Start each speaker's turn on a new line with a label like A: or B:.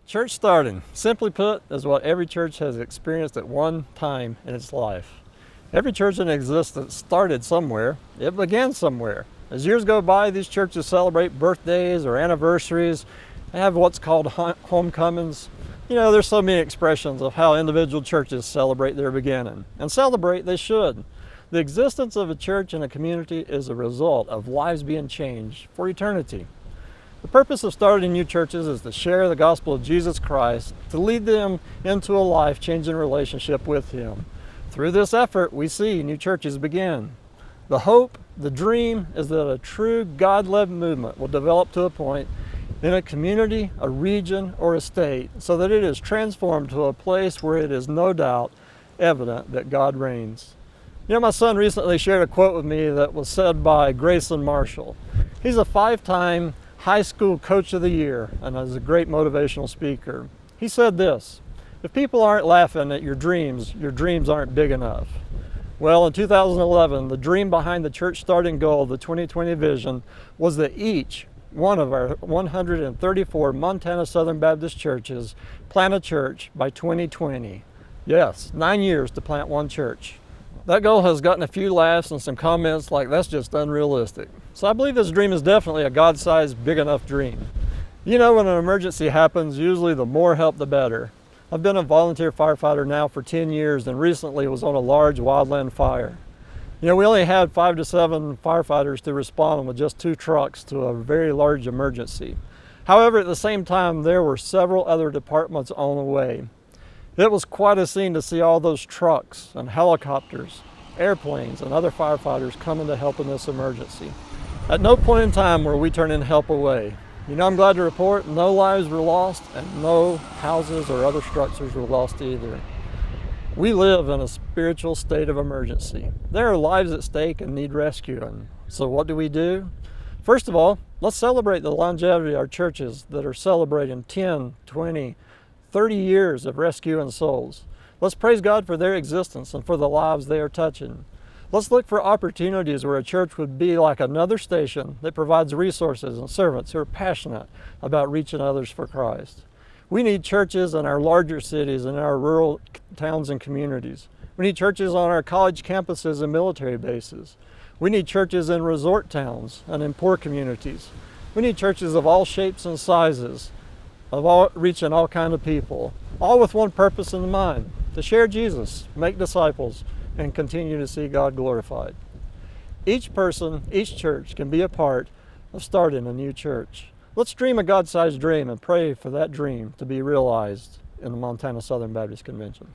A: Church starting, simply put, is what every church has experienced at one time in its life. Every church in existence started somewhere. It began somewhere. As years go by, these churches celebrate birthdays or anniversaries. They have what's called homecomings. There's so many expressions of how individual churches celebrate their beginning. And celebrate they should. The existence of a church and a community is a result of lives being changed for eternity. The purpose of starting new churches is to share the gospel of Jesus Christ, to lead them into a life-changing relationship with Him. Through this effort, we see new churches begin. The hope, the dream, is that a true God-led movement will develop to a point in a community, a region, or a state, so that it is transformed to a place where it is no doubt evident that God reigns. My son recently shared a quote with me that was said by Grayson Marshall. He's a 5-time high school coach of the year and is a great motivational speaker. He said this: if people aren't laughing at your dreams aren't big enough. Well, in 2011, the dream behind the church starting goal of the 2020 vision was that each one of our 134 Montana Southern Baptist churches plant a church by 2020. Yes, 9 years to plant one church. That goal has gotten a few laughs and some comments like that's just unrealistic. So I believe this dream is definitely a God-sized, big enough dream. When an emergency happens, usually the more help the better. I've been a volunteer firefighter now for 10 years and recently was on a large wildland fire. We only had 5 to 7 firefighters to respond with just 2 trucks to a very large emergency. However, at the same time, there were several other departments on the way. It was quite a scene to see all those trucks and helicopters, airplanes, and other firefighters coming to help in this emergency. At no point in time were we turning help away. I'm glad to report no lives were lost and no houses or other structures were lost either. We live in a spiritual state of emergency. There are lives at stake and need rescuing. So what do? First of all, let's celebrate the longevity of our churches that are celebrating 10, 20, 30 years of rescuing souls. Let's praise God for their existence and for the lives they are touching. Let's look for opportunities where a church would be like another station that provides resources and servants who are passionate about reaching others for Christ. We need churches in our larger cities and our rural towns and communities. We need churches on our college campuses and military bases. We need churches in resort towns and in poor communities. We need churches of all shapes and sizes, reaching all kinds of people, all with one purpose in mind: to share Jesus, make disciples, and continue to see God glorified. Each person, each church can be a part of starting a new church. Let's dream a God-sized dream and pray for that dream to be realized in the Montana Southern Baptist Convention.